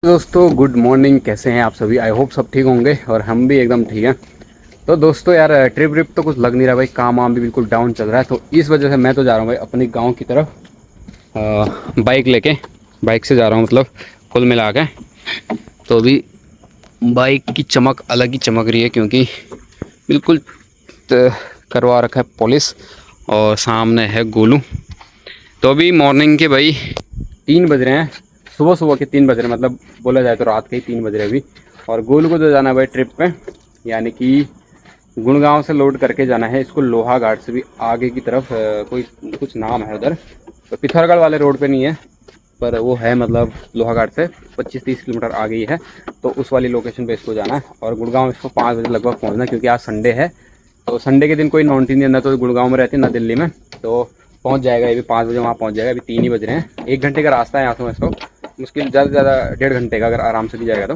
दोस्तों good morning. कैसे हैं आप सभी? आई होप सब ठीक होंगे और हम भी एकदम ठीक हैं। तो दोस्तों यार ट्रिप व्रिप तो कुछ लग नहीं रहा भाई, काम वाम भी बिल्कुल डाउन चल रहा है। तो इस वजह से मैं तो जा रहा हूँ भाई अपने गांव की तरफ, बाइक लेके। बाइक से जा रहा हूँ मतलब कुल मिला के। तो अभी बाइक की चमक अलग ही चमक रही है क्योंकि बिल्कुल करवा रखा है पॉलिश। और सामने है गोलू। तो अभी मॉर्निंग के भाई 3 बज रहे हैं, सुबह सुबह के 3 बज रहे हैं, मतलब बोला जाए तो रात के ही 3 बज रहे हैं अभी। और गोलू को तो जाना है भाई ट्रिप पे, यानी कि गुड़गांव से लोड करके जाना है इसको लोहा घाट से भी आगे की तरफ। कोई कुछ नाम है उधर, तो पिथौरागढ़ वाले रोड पे नहीं है, पर वो है मतलब लोहा घाट से 25-30 किलोमीटर आगे ही है। तो उस वाली लोकेशन पे इसको जाना है और गुड़गांव इसको 5 बजे लगभग पहुंचना है, क्योंकि आज संडे है। तो संडे के दिन कोई नॉन टीन ना तो गुड़गांव में रहती ना दिल्ली में, तो पहुंच जाएगा ये भी 5 बजे वहाँ पहुंच जाएगा। अभी 3 ही बज रहे हैं, 1 घंटे का रास्ता है यहाँ से इसको, मुश्किल ज़्यादा से ज़्यादा 1.5 घंटे का अगर आराम से भी जाएगा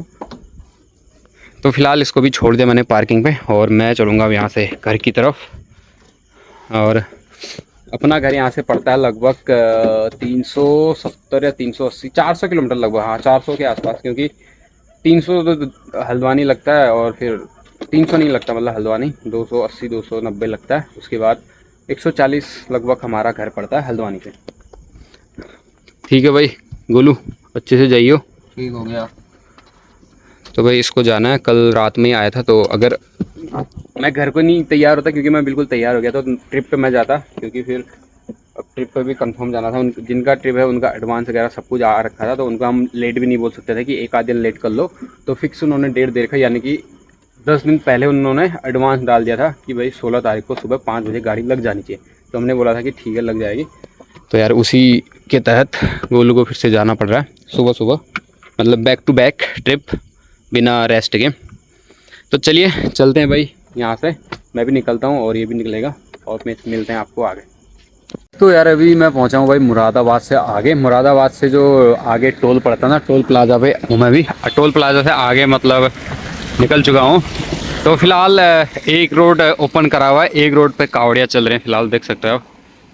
तो फिलहाल इसको भी छोड़ दिया मैंने पार्किंग पे और मैं चलूँगा अब यहाँ से घर की तरफ। और अपना घर यहाँ से पड़ता है लगभग 370 या 380 400 किलोमीटर लगभग, हाँ 400 के आसपास, क्योंकि 300 तो हल्द्वानी लगता है और फिर 300 नहीं लगता, मतलब हल्द्वानी 280 290 लगता है। उसके बाद 140 लगभग हमारा घर पड़ता है हल्द्वानी से। ठीक है भाई गोलू, अच्छे से जाइयो। ठीक हो गया। तो भाई इसको जाना है, कल रात में ही आया था। तो अगर मैं घर को नहीं तैयार होता, क्योंकि मैं बिल्कुल तैयार हो गया तो ट्रिप पे मैं जाता, क्योंकि फिर अब ट्रिप पे भी कंफर्म जाना था। जिनका ट्रिप है उनका एडवांस वगैरह सब कुछ आ रखा था, तो उनको हम लेट भी नहीं बोल सकते थे कि एक आध दिन लेट कर लो। तो फिक्स उन्होंने डेट दे रखा, यानी कि 10 दिन पहले उन्होंने एडवांस डाल दिया था कि भाई 16 तारीख को सुबह 5 बजे गाड़ी लग जानी चाहिए। तो हमने बोला था कि ठीक है लग जाएगी। तो यार उसी के तहत गोलू को फिर से जाना पड़ रहा है सुबह सुबह, मतलब बैक टू बैक ट्रिप बिना रेस्ट के। तो चलिए चलते हैं भाई यहाँ से, मैं भी निकलता हूँ और ये भी निकलेगा और मिलते हैं आपको आगे। तो यार अभी मैं पहुँचा हूँ भाई मुरादाबाद से आगे। मुरादाबाद से जो आगे टोल पड़ता है ना, टोल प्लाजा पे हूँ मैं भी। टोल प्लाजा से आगे मतलब निकल चुका हूँ। तो फिलहाल एक रोड ओपन करा हुआ है, एक रोड पे कावड़िया चल रहे हैं फिलहाल, देख सकते हो आप।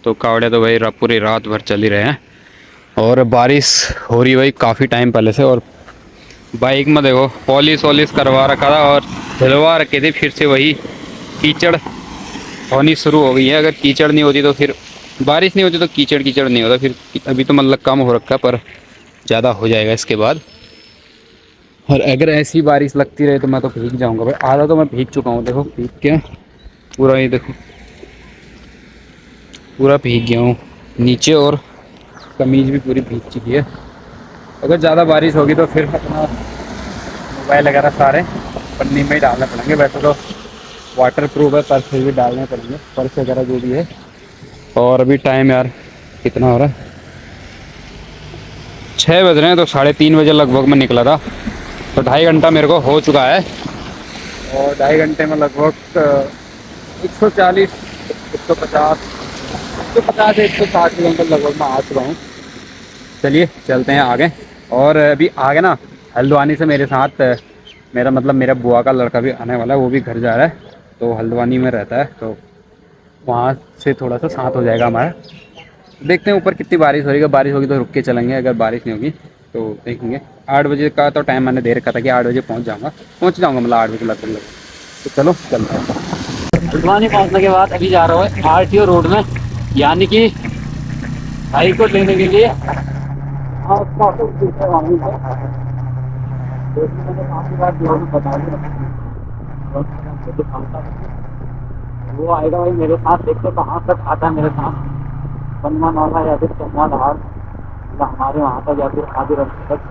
तो कावड़िया तो भाई पूरी रात भर चल ही रहे हैं और बारिश हो रही है भाई काफ़ी टाइम पहले से। और बाइक में देखो पॉलिश वॉलिश करवा रखा था और धुलवा रखे थे, फिर से वही कीचड़ होनी शुरू हो गई है। अगर कीचड़ नहीं होती तो फिर बारिश नहीं होती तो कीचड़ कीचड़ नहीं होता फिर। अभी तो मतलब कम हो रखा है पर ज़्यादा हो जाएगा इसके बाद। और अगर ऐसी बारिश लगती रहे तो मैं तो भीग जाऊंगा भाई। आधा तो मैं भीग चुका हूँ, देखो भीग के पूरा, ये देखो पूरा भीग गया हूँ नीचे और कमीज भी पूरी भीग चुकी है। अगर ज़्यादा बारिश होगी तो फिर अपना मोबाइल वगैरह सारे पन्नी में ही डालने पड़ेंगे। वैसे तो वाटर प्रूफ है पर फिर भी डालने पड़ेंगे, पर्स वगैरह जो भी है। और अभी टाइम यार कितना हो रहा है, 6 बज रहे हैं। तो 3:30 बजे लगभग में निकला था, तो 2.5 घंटा मेरे को हो चुका है। और 2.5 घंटे में लगभग 140 150 160 किलोमीटर लगभग मैं आ चुका हूँ। चलिए चलते हैं आगे। और अभी आगे ना हल्द्वानी से मेरे साथ मेरा मतलब मेरा बुआ का लड़का भी आने वाला है, वो भी घर जा रहा है। तो हल्द्वानी में रहता है, तो वहाँ से थोड़ा सा साथ हो जाएगा हमारा। देखते हैं ऊपर कितनी बारिश हो रही है, बारिश होगी तो रुक के चलेंगे, अगर बारिश नहीं होगी तो देखेंगे। 8 बजे का तो टाइम मैंने दे रखा था कि 8 बजे पहुँच जाऊँगा मतलब 8 बजे लगभग। तो चलो चलते हैं। हल्द्वानी पहुंचने के बाद अभी जा रहा हूँ आरटीओ रोड में, यानी कि भाई को लेने के लिए। हाँ, उसका ऑफिस है वहीं पे। जैसे मैंने काफ़ी बार जो भी बता दिया और मैं आपको दिखाता हूँ। वो आएगा भाई मेरे साथ, देखते कहाँ तक आता है मेरे साथ, बनवा नाला या फिर चमवा धार, या हमारे वहाँ तक या फिर आगे रास्ते तक।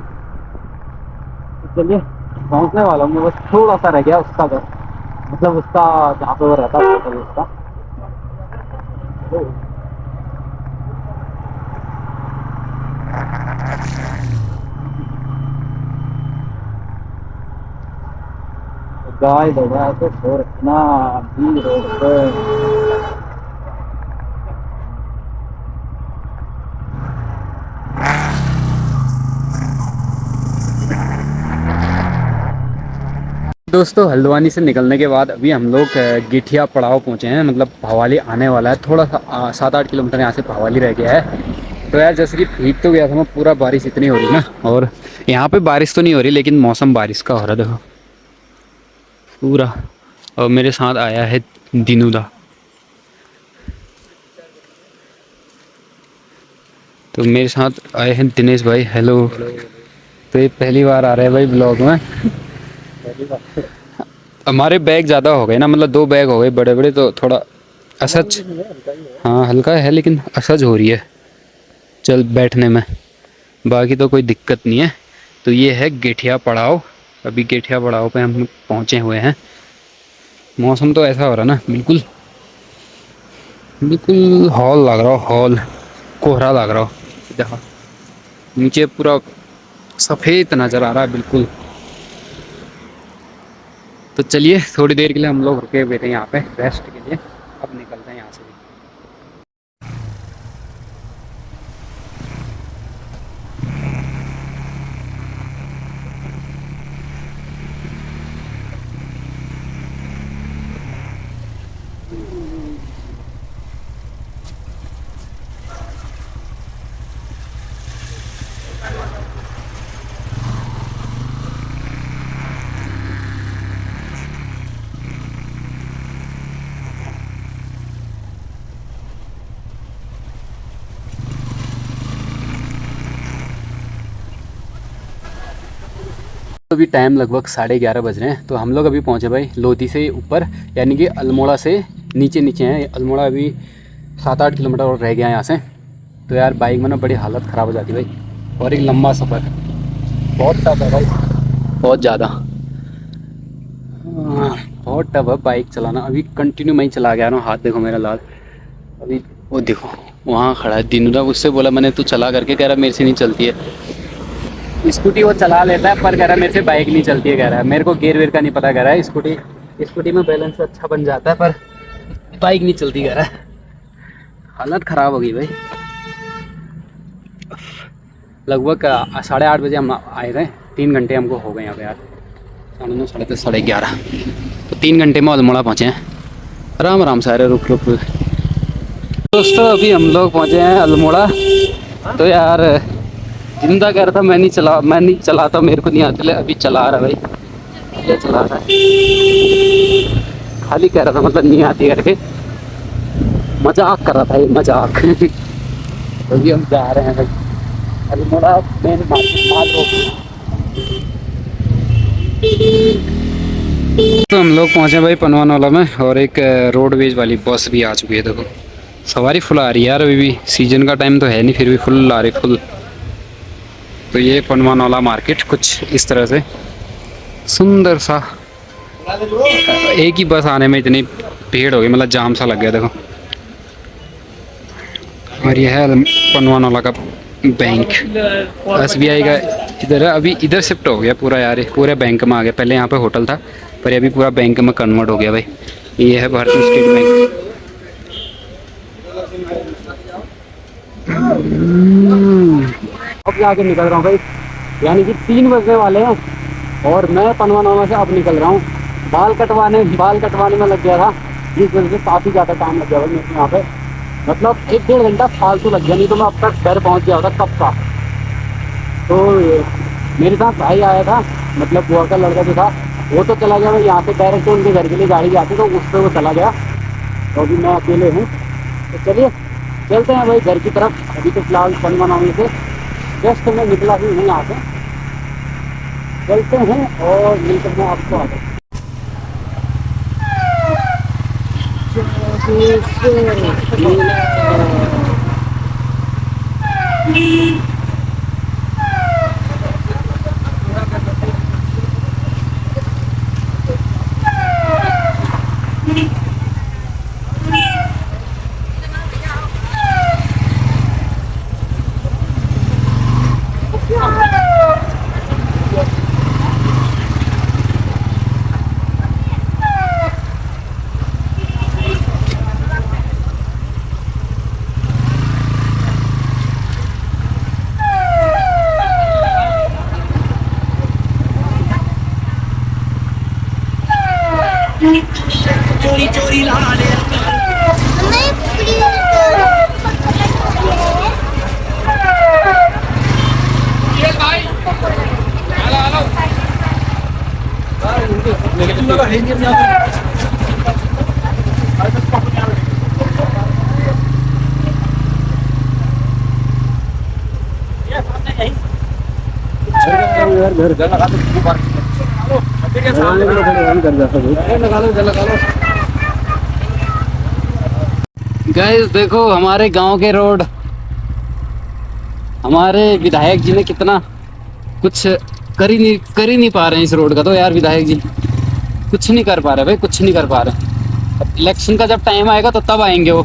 तो चलिए पहुँचने वाला हूँ मैं, बस थोड़ा सा रह गया उसका घर, मतलब उसका जहाँ पे वो रहता है उसका। गाय दौड़ा तो छोड़ इतना भीड़ रोड पे। दोस्तों हल्द्वानी से निकलने के बाद अभी हम लोग गिठिया पड़ाव पहुँचे हैं, मतलब भवाली आने वाला है। थोड़ा सा 7-8 किलोमीटर यहाँ से भवाली रह गया है। तो यार जैसे कि भीग तो गया था मैं पूरा, बारिश इतनी हो रही ना, और यहाँ पे बारिश तो नहीं हो रही लेकिन मौसम बारिश का हो रहा है देखो पूरा। और मेरे साथ आया है दिनुदा। तो मेरे साथ आए हैं दिनेश भाई, हेलो। तो ये पहली बार आ रहे हैं भाई ब्लॉग में। हमारे बैग ज़्यादा हो गए ना, मतलब 2 बैग हो गए बड़े बड़े, तो थोड़ा असहज, हाँ हल्का है लेकिन असहज हो रही है चल बैठने में। बाकी तो कोई दिक्कत नहीं है। तो ये है गेठिया पड़ाव। अभी गेठिया पड़ाव पे हम पहुँचे हुए हैं। मौसम तो ऐसा हो रहा ना, बिल्कुल बिल्कुल हॉल लग रहा हो, हॉल कोहरा लग रहा हो। देखो नीचे पूरा सफ़ेद नज़र आ रहा है बिल्कुल। तो चलिए थोड़ी देर के लिए हम लोग रुके हुए थे यहाँ पे रेस्ट के लिए, अब निकलते हैं यहाँ से भी। अभी टाइम लगभग 11:30 बज रहे हैं। तो हम लोग अभी पहुँचे भाई लोधी से ऊपर, यानी कि अल्मोड़ा से नीचे नीचे हैं। अल्मोड़ा अभी 7-8 किलोमीटर और रह गया है यहाँ से। तो यार बाइक में ना बड़ी हालत ख़राब हो जाती है भाई, और एक लंबा सफ़र बहुत टफ है भाई, बहुत ज़्यादा बहुत टफ है बाइक चलाना। अभी कंटिन्यू मैं ही चला गया ना, हाथ देखो मेरा लाल। अभी वो देखो वहाँ खड़ा है दिनुदा, उससे बोला मैंने तू चला करके, कह रहा मेरे से नहीं चलती है स्कूटी। वो चला लेता है पर कह रहा है मेरे से बाइक नहीं चलती है, कह रहा है मेरे को गेयर वेयर का नहीं पता, कह रहा है स्कूटी में बैलेंस अच्छा बन जाता है पर बाइक नहीं चलती, कह रहा है। हालत ख़राब हो गई भाई। लगभग 8:30 बजे हम आए थे, 3 घंटे हमको हो गए यहाँ पे यार, 9:30 10:30 11:30। तो 3 घंटे में अल्मोड़ा पहुँचे हैं आराम आराम से। अरे रुक रुक रुक दोस्तों, अभी हम लोग पहुँचे हैं अल्मोड़ा। तो यार जिंदा कह रहा था मैं नहीं चलाता, मेरे को नहीं आती, ले अभी चला रहा भाई, ये चला रहा है। खाली कह रहा था मतलब नहीं आती करके, मजाक कर रहा था ये, मजाक। तो अभी हम जा रहे हैं भाई अल्मोड़ा मेन माल रोड। तो हम लोग पहुँचे भाई पनवानवाला में, और एक रोडवेज वाली बस भी आ चुकी है। देखो सवारी फुल आ रही है यार, अभी भी सीजन का टाइम तो है नहीं, फिर भी फुल आ रही फुल। तो ये पनवानवाला मार्केट कुछ इस तरह से सुंदर सा, एक ही बस आने में इतनी भीड़ हो गई, मतलब जाम सा लग गया देखो। और यह है पनवानवाला का बैंक, SBI का इधर है। अभी इधर शिफ्ट हो गया पूरा यार, पूरे बैंक में आ गया। पहले यहाँ पे होटल था पर अभी पूरा बैंक में कन्वर्ट हो गया भाई। ये है भारतीय स्टेट बैंक। अब जाके निकल रहा हूँ भाई, यानी कि 3 बजने वाले हैं और मैं पनवानवाला से अब निकल रहा हूँ। बाल कटवाने में लग गया था, जिस वजह से काफ़ी ज़्यादा टाइम लग गया भाई मेरे यहाँ पे, मतलब 1-1.5 घंटा फालतू लग गया, नहीं तो मैं अब तक घर पहुँच गया होता कब का। तो मेरे साथ भाई आया था, मतलब बुआ का लड़का जो था, वो तो चला गया भाई यहाँ से डायरेक्ट उनके घर के लिए गाड़ी जाती, तो उस पर वो चला गया। तो अभी मैं अकेले हूँ। तो चलिए चलते हैं भाई घर की तरफ। अभी तो फिलहाल पनवानवाला से जस्ट मैं निकला ही हूँ यहाँ से, चलते हैं और मिलते हैं आपको आगे। चोरी चोरी ला ले गाइस देखो हमारे गांव के रोड, हमारे विधायक जी ने कितना कुछ कर ही नहीं पा रहे हैं इस रोड का। तो यार विधायक जी कुछ नहीं कर पा रहे भाई, कुछ नहीं कर पा रहे। अब इलेक्शन का जब टाइम आएगा तो तब आएंगे वो,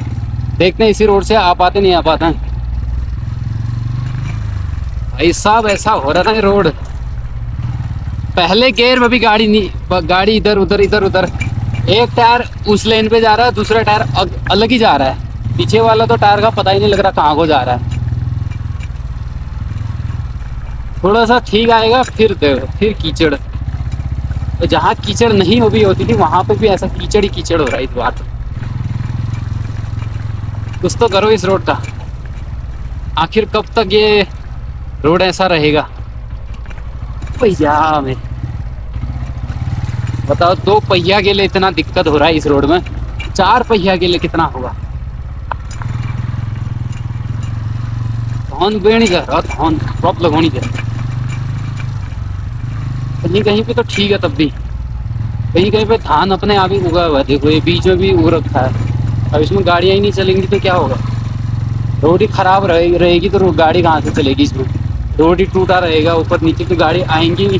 देखते हैं इसी रोड से आ पाते नहीं आ पाते हैं। भाई साहब ऐसा हो रहा था ये रोड, पहले गेयर में भी गाड़ी नहीं, गाड़ी इधर उधर इधर उधर, एक टायर उस लेन पे जा रहा है, दूसरा टायर अलग ही जा रहा है, पीछे वाला तो टायर का पता ही नहीं लग रहा कहाँ को जा रहा है। थोड़ा सा ठीक आएगा फिर देखो फिर कीचड़, तो जहाँ कीचड़ नहीं हो भी होती थी वहां पे भी ऐसा कीचड़ ही कीचड़ हो रहा है इस बार। कुछ तो करो इस रोड का, आखिर कब तक ये रोड ऐसा रहेगा भैया। में बताओ, 2 पहिया के लिए इतना दिक्कत हो रहा है इस रोड में, 4 पहिया के लिए कितना होगा। धौन बेणी कर धौन क्रॉप लगवानी कर, कहीं कहीं पे तो ठीक है, तब भी कहीं कहीं पे धान अपने आप ही उगा हुआ है। देखो ये बीच में भी उग रखा है, अब इसमें गाड़ियाँ ही नहीं चलेंगी तो क्या होगा। रोड ही खराब रहेगी तो गाड़ी कहाँ से चलेगी इसमें। रोड ही टूटा रहेगा, ऊपर नीचे तो गाड़ी आएंगी नहीं।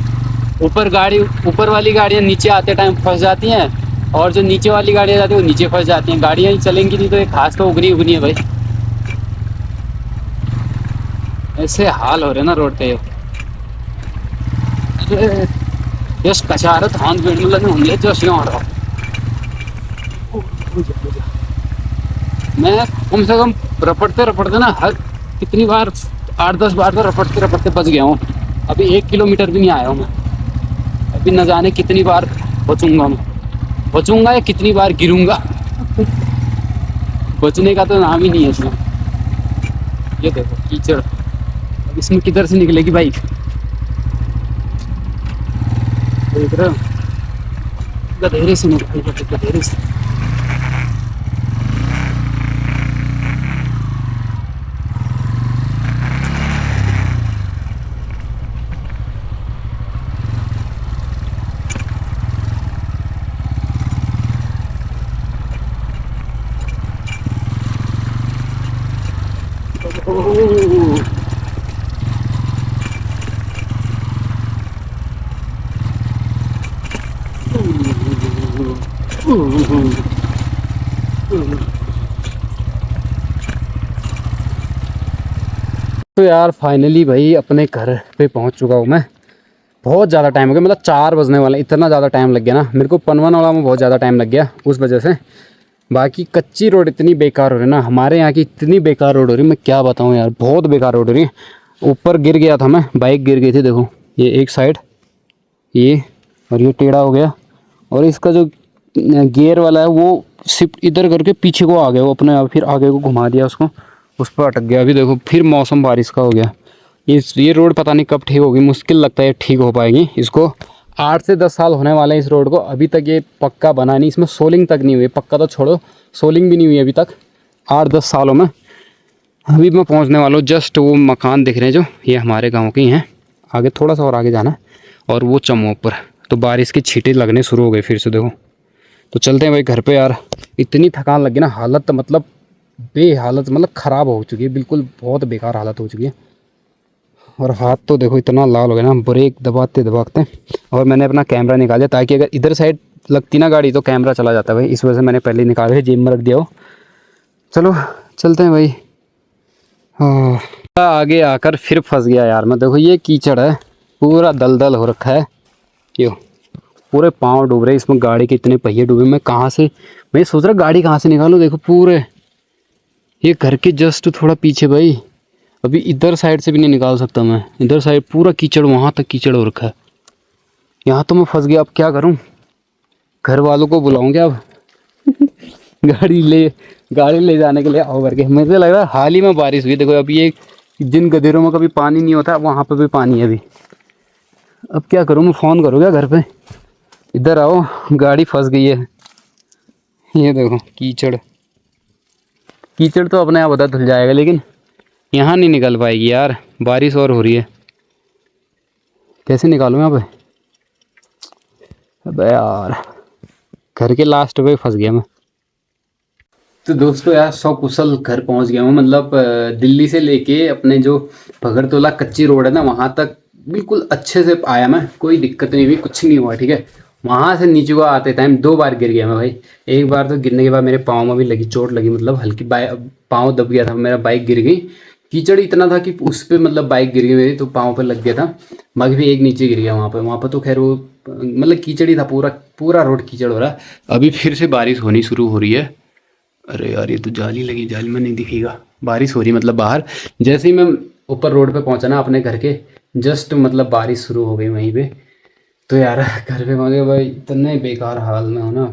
ऊपर वाली गाड़ियाँ नीचे आते टाइम फंस जाती हैं, और जो नीचे वाली गाड़ियाँ जाती हैं वो नीचे फंस जाती हैं। गाड़ियाँ ही चलेंगी नहीं तो एक घास तो उगनी है भाई। ऐसे हाल हो रहे ना रोड पे। यस कचार धान बेड़ने लगे होंगे जो रहा। मैं कम से कम रपटते ना हर कितनी बार 8-10 बार तो रपटते बच गया हूँ। अभी 1 किलोमीटर भी नहीं आया हूँ मैं, अभी न जाने कितनी बार बचूंगा या कितनी बार गिरूंगा। बचने का तो नाम ही नहीं है इसमें। ये देखो कीचड़, अब इसमें किधर से निकलेगी बाइक, देख रहे हो, गधेरे से निकलेगी गधेरे से। तो यार फाइनली भाई अपने घर पे पहुंच चुका हूँ मैं। बहुत ज़्यादा टाइम हो गया, मतलब 4 बजने वाले, इतना ज़्यादा टाइम लग गया ना मेरे को। पनवनवाला में बहुत ज़्यादा टाइम लग गया उस वजह से। बाकी कच्ची रोड इतनी बेकार हो रही है ना, हमारे यहाँ की इतनी बेकार रोड हो रही है, मैं क्या बताऊँ यार, बहुत बेकार रोड हो रही है। ऊपर गिर गया था मैं, बाइक गिर गई थी, देखो ये एक साइड ये, और ये टेढ़ा हो गया, और इसका जो गियर वाला है वो शिफ्ट इधर करके पीछे को आ गया, वो अपने आप फिर आगे को घुमा दिया उसको, उस पर अटक गया। अभी देखो फिर मौसम बारिश का हो गया। ये रोड पता नहीं कब ठीक होगी, मुश्किल लगता है ठीक हो पाएगी। इसको 8 से 10 साल होने वाले हैं इस रोड को, अभी तक ये पक्का बना नहीं, इसमें सोलिंग तक नहीं हुई, पक्का तो छोड़ो सोलिंग भी नहीं हुई अभी तक 8-10 सालों में। अभी मैं पहुंचने वाला हूँ, जस्ट वो मकान दिख रहे हैं जो, ये हमारे गांव के ही हैं। आगे थोड़ा सा और आगे जाना है, और वो चमो पर तो बारिश की छींटें लगने शुरू हो गई फिर से, देखो। तो चलते हैं भाई घर पे यार, इतनी थकान लगी ना, हालत मतलब बेहालत, मतलब ख़राब हो चुकी है बिल्कुल, बहुत बेकार हालत हो चुकी है। और हाथ तो देखो इतना लाल हो गया ना, ब्रेक दबाते दबाते। और मैंने अपना कैमरा निकाला ताकि अगर इधर साइड लगती ना गाड़ी तो कैमरा चला जाता है भाई, इस वजह से मैंने पहले निकाल के जेब में रख दिया हो। चलो चलते हैं भाई। हाँ, आगे आकर फिर फंस गया यार मैं। देखो ये कीचड़ है, पूरा दलदल हो रखा है, क्यों पूरे पाँव डूब रहे, इसमें गाड़ी के इतने पहिए डूबे। मैं कहाँ से, मैं सोच रहा गाड़ी कहाँ से निकालूँ। देखो पूरे ये घर के जस्ट थोड़ा पीछे भाई, अभी इधर साइड से भी नहीं निकाल सकता मैं, इधर साइड पूरा कीचड़, वहाँ तक कीचड़ हो रखा है। यहाँ तो मैं फंस गया, अब क्या करूँ, घर वालों को बुलाऊँ क्या अब गाड़ी ले जाने के लिए आओ करके। मुझे लग रहा है हाल ही में बारिश हुई, देखो अभी ये जिन गधेरों में कभी पानी नहीं होता वहाँ पर भी पानी है अभी। अब क्या करूँ, मैं फ़ोन करूँ क्या घर पे? इधर आओ, गाड़ी फंस गई है। ये देखो कीचड़, कीचड़ तो अपने आप होता धुल जाएगा, लेकिन यहाँ नहीं निकल पाएगी यार, बारिश और हो रही है। कैसे निकालूँ यहाँ पे? अबे यार, घर के लास्ट पे फंस गया मैं। तो दोस्तों यार, सकुशल घर पहुंच गया हूँ। मतलब दिल्ली से लेके अपने जो भगड़तोला कच्ची रोड है ना, वहाँ तक बिल्कुल अच्छे से आया मैं, कोई दिक्कत नहीं हुई, कुछ नहीं हुआ, ठीक है। वहाँ से नीचे को आते टाइम 2 बार गिर गया मैं भाई। एक बार तो गिरने के बाद मेरे पाँव में भी लगी, चोट लगी, मतलब हल्की पाँव दब गया था मेरा, बाइक गिर गई। कीचड़ इतना था कि उस पर मतलब बाइक गिर गई मेरी, तो पाँव पर लग गया था। बाकी भी एक नीचे गिर गया वहाँ पर तो खैर वो मतलब कीचड़ ही था, पूरा पूरा रोड कीचड़ हो रहा है। अभी फिर से बारिश होनी शुरू हो रही है। अरे यार, ये तो जाली लगी, जाली में नहीं दिखेगा। बारिश हो रही मतलब बाहर। जैसे ही मैं ऊपर रोड पे पहुंचा ना अपने घर के, जस्ट मतलब बारिश शुरू हो गई वहीं पे। तो यार घर पे पहुंचे भाई, इतने बेकार हाल में हो ना,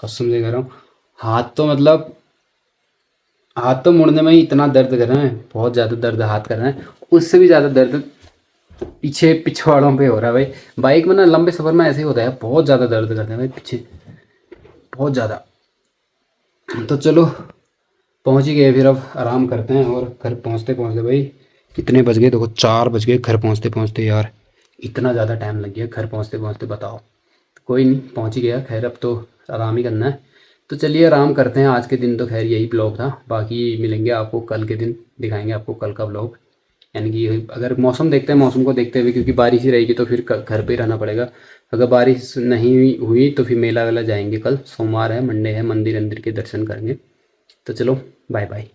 कसम से कह रहा हूँ। हाथ तो मुड़ने में ही इतना दर्द कर रहे हैं, बहुत ज़्यादा दर्द हाथ कर रहे हैं। उससे भी ज़्यादा दर्द पीछे पिछवाड़ों पे हो रहा है भाई। बाइक में ना लंबे सफ़र में ऐसे ही होता है, बहुत ज़्यादा दर्द करते हैं भाई पीछे, बहुत ज़्यादा। तो चलो पहुंच ही गए, फिर अब आराम करते हैं। और घर पहुंचते पहुंचते भाई कितने बज गए, देखो 4 बज गए घर पहुंचते पहुंचते यार। इतना ज़्यादा टाइम लग गया घर पहुंचते पहुंचते, बताओ। तो कोई नहीं, पहुंच ही गया, खैर अब तो आराम ही करना है। तो चलिए आराम करते हैं। आज के दिन तो खैर यही ब्लॉग था, बाकी मिलेंगे आपको कल के दिन, दिखाएंगे आपको कल का ब्लॉग। यानी कि अगर मौसम देखते हैं, मौसम को देखते हुए, क्योंकि बारिश ही रहेगी तो फिर घर पे ही रहना पड़ेगा। अगर बारिश नहीं हुई तो फिर मेला वेला जाएंगे, कल सोमवार है, मंडे है, मंदिर अंदिर के दर्शन करेंगे। तो चलो बाय बाय।